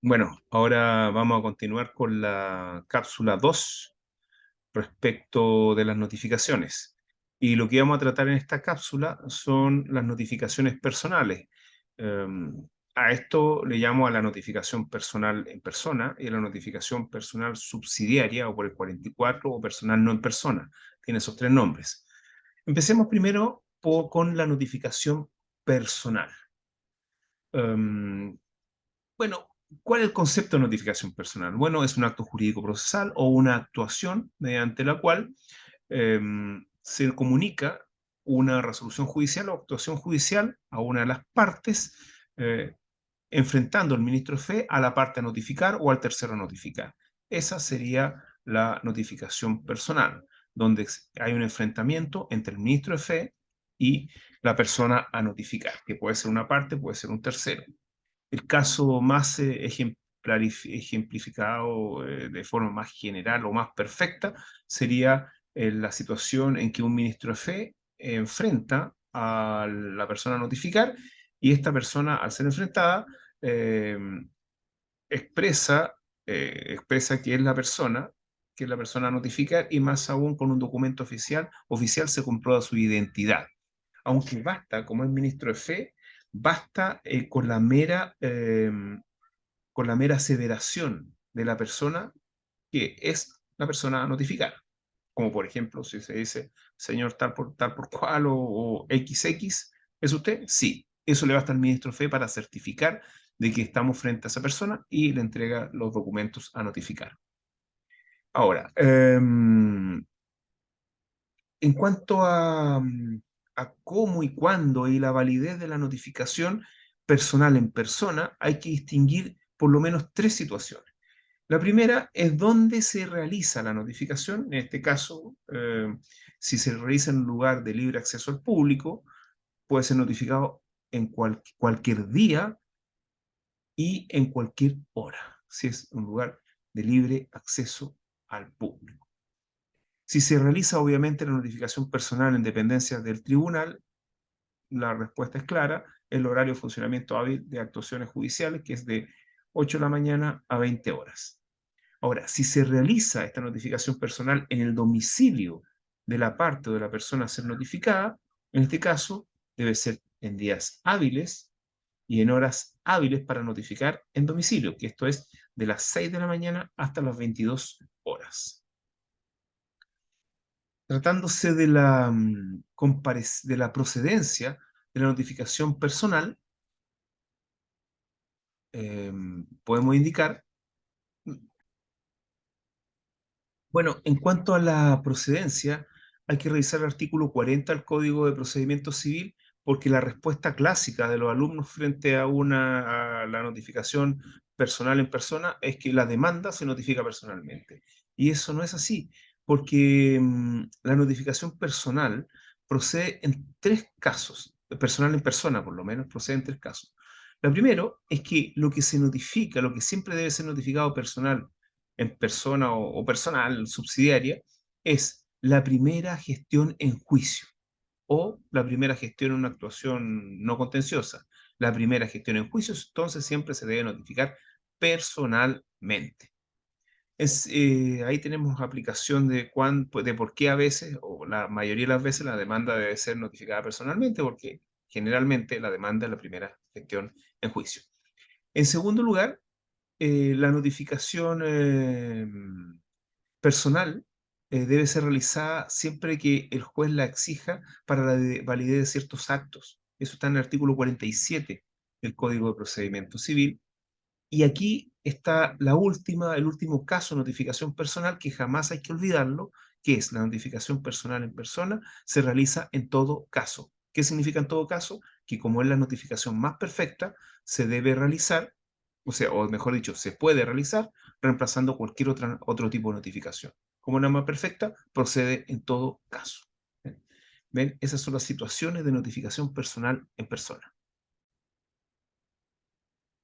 Bueno, ahora vamos a continuar con la cápsula 2 respecto de las notificaciones. Y lo que vamos a tratar en esta cápsula son las notificaciones personales. A esto le llamo a la notificación personal en persona y a la notificación personal subsidiaria o por el 44 o personal no en persona. Tiene esos tres nombres. Empecemos primero con la notificación personal. Em, bueno, ¿cuál es el concepto de notificación personal? Bueno, es un acto jurídico procesal o una actuación mediante la cual se comunica una resolución judicial o actuación judicial a una de las partes, eh, enfrentando al ministro de fe a la parte a notificar o al tercero a notificar. Esa sería la notificación personal, donde hay un enfrentamiento entre el ministro de fe y la persona a notificar, que puede ser una parte, puede ser un tercero. El caso más ejemplificado de forma más general o más perfecta sería la situación en que un ministro de fe enfrenta a la persona a notificar y esta persona, al ser enfrentada, eh, expresa, expresa que es la persona a notificar y más aún con un documento oficial se comprueba su identidad. Aunque basta, como es ministro de fe, basta con la mera aseveración de la persona que es la persona a notificar. Como por ejemplo, si se dice, señor tal por cual o XX, ¿es usted? Sí. Eso le basta al ministro de fe para certificar de que estamos frente a esa persona y le entrega los documentos a notificar. Ahora, en cuanto a cómo y cuándo y la validez de la notificación personal en persona, hay que distinguir por lo menos tres situaciones. La primera es dónde se realiza la notificación. En este caso, si se realiza en un lugar de libre acceso al público, puede ser notificado en cualquier día y en cualquier hora, si es un lugar de libre acceso al público. Si se realiza, obviamente, la notificación personal en dependencia del tribunal, la respuesta es clara: el horario de funcionamiento hábil de actuaciones judiciales, que es de 8 de la mañana a 20 horas. Ahora, si se realiza esta notificación personal en el domicilio de la parte o de la persona a ser notificada, en este caso debe ser en días hábiles y en horas hábiles para notificar en domicilio, que esto es de las 6 de la mañana hasta las 22 horas. Tratándose de de la procedencia de la notificación personal, eh, podemos indicar, bueno, en cuanto a la procedencia, hay que revisar el artículo 40 del Código de Procedimiento Civil, porque la respuesta clásica de los alumnos frente a la notificación personal en persona es que la demanda se notifica personalmente. Y eso no es así, porque la notificación personal procede en tres casos, personal en persona por lo menos, procede en tres casos. Lo primero es que lo que se notifica, lo que siempre debe ser notificado personal en persona o personal subsidiaria, es la primera gestión en juicio o la primera gestión en una actuación no contenciosa. La primera gestión en juicio, entonces, siempre se debe notificar personalmente. Ahí tenemos aplicación de por qué a veces, o la mayoría de las veces, la demanda debe ser notificada personalmente, porque generalmente la demanda es la primera gestión en juicio. En segundo lugar, la notificación personal debe ser realizada siempre que el juez la exija para la validez de ciertos actos. Eso está en el artículo 47 del Código de Procedimiento Civil. Y aquí está el último caso de notificación personal que jamás hay que olvidarlo, que es la notificación personal en persona, se realiza en todo caso. ¿Qué significa en todo caso? Que como es la notificación más perfecta, se debe realizar, o sea, o mejor dicho, se puede realizar reemplazando cualquier otro tipo de notificación. Como es la más perfecta, procede en todo caso. ¿Ven? ¿Ven? Esas son las situaciones de notificación personal en persona.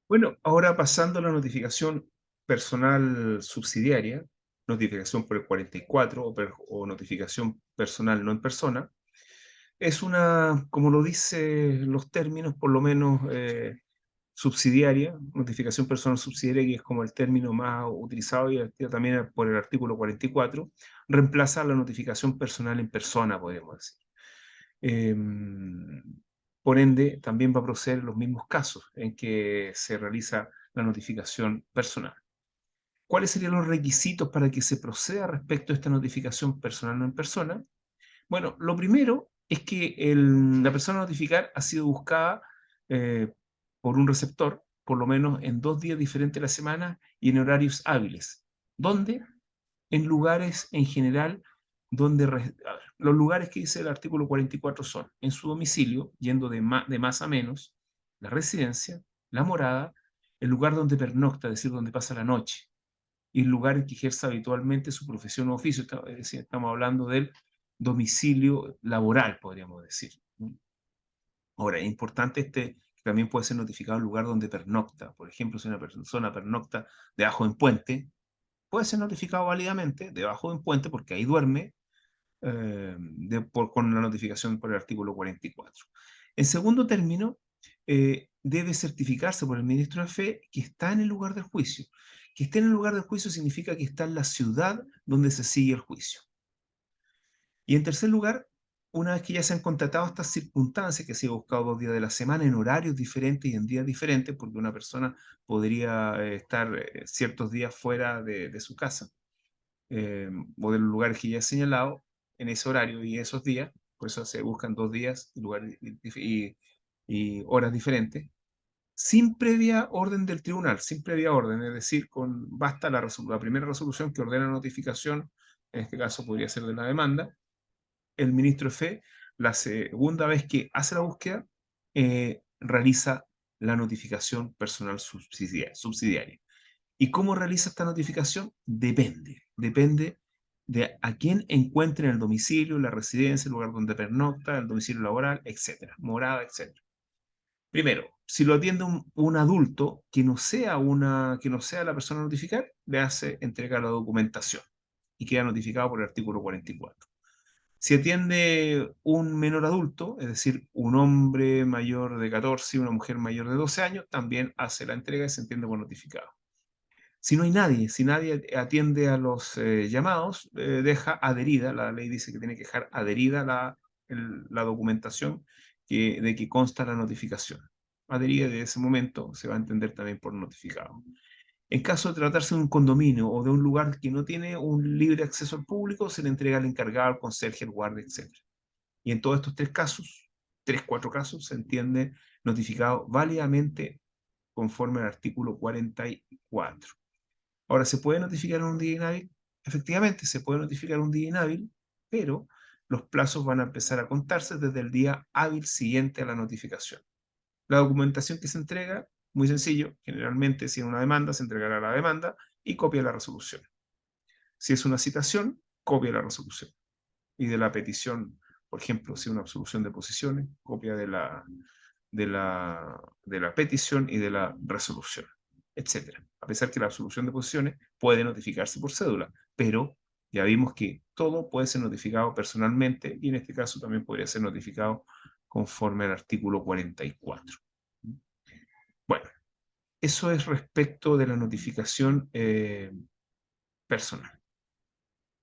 Bueno, ahora pasando a la notificación personal subsidiaria, notificación por el 44 o notificación personal no en persona, es una, como lo dice los términos, por lo menos subsidiaria, notificación personal subsidiaria, que es como el término más utilizado y también por el artículo 44, reemplaza la notificación personal en persona, podríamos decir. Por ende, también va a proceder en los mismos casos en que se realiza la notificación personal. ¿Cuáles serían los requisitos para que se proceda respecto a esta notificación personal o en persona? Bueno, lo primero es que la persona a notificar ha sido buscada eh, por un receptor, por lo menos en 2 días diferentes de la semana y en horarios hábiles. ¿Dónde? En lugares en general donde... A ver, los lugares que dice el artículo 44 son en su domicilio, yendo de más a menos, la residencia, la morada, el lugar donde pernocta, es decir, donde pasa la noche, y el lugar en que ejerza habitualmente su profesión o oficio. Es decir, estamos hablando del domicilio laboral, podríamos decir. Ahora, es importante que también puede ser notificado el lugar donde pernocta. Por ejemplo, si una persona pernocta debajo de un puente, puede ser notificado válidamente debajo de un puente porque ahí duerme con la notificación por el artículo 44. En segundo término, debe certificarse por el ministro de Fe que está en el lugar del juicio. Que esté en el lugar del juicio significa que está en la ciudad donde se sigue el juicio. Y en tercer lugar, una vez que ya se han contratado estas circunstancias, que se ha buscado 2 días de la semana en horarios diferentes y en días diferentes, porque una persona podría estar ciertos días fuera de su casa o de los lugares que ya he señalado en ese horario y esos días, por eso se buscan 2 días y, y horas diferentes, sin previa orden del tribunal, sin previa orden, es decir, basta la primera resolución que ordena notificación, en este caso podría ser de la demanda, el ministro de Fe, la segunda vez que hace la búsqueda, realiza la notificación personal subsidiaria. ¿Y cómo realiza esta notificación? Depende de a quién encuentre en el domicilio, la residencia, el lugar donde pernocta, el domicilio laboral, etcétera, morada, etcétera. Primero, si lo atiende un adulto que no sea la persona a notificar, le hace entregar la documentación y queda notificado por el artículo 44. Si atiende un menor adulto, es decir, un hombre mayor de 14 y una mujer mayor de 12 años, también hace la entrega y se entiende por notificado. Si no hay nadie, si nadie atiende a los llamados, deja adherida, la ley dice que tiene que dejar adherida la documentación de que consta la notificación. Adherida de ese momento se va a entender también por notificado. En caso de tratarse de un condominio o de un lugar que no tiene un libre acceso al público, se le entrega al encargado, al conserje, al guardia, etc. Y en todos estos 3 casos, 4 casos, se entiende notificado válidamente conforme al artículo 44. Ahora, ¿se puede notificar un día inhábil? Efectivamente, se puede notificar un día inhábil, pero los plazos van a empezar a contarse desde el día hábil siguiente a la notificación. La documentación que se entrega, muy sencillo, generalmente si es una demanda, se entregará la demanda y copia la resolución. Si es una citación, copia la resolución. Y de la petición, por ejemplo, si es una absolución de posiciones, copia de la petición y de la resolución, etcétera. A pesar que la absolución de posiciones puede notificarse por cédula, pero ya vimos que todo puede ser notificado personalmente y en este caso también podría ser notificado conforme al artículo 44. Bueno, eso es respecto de la notificación personal.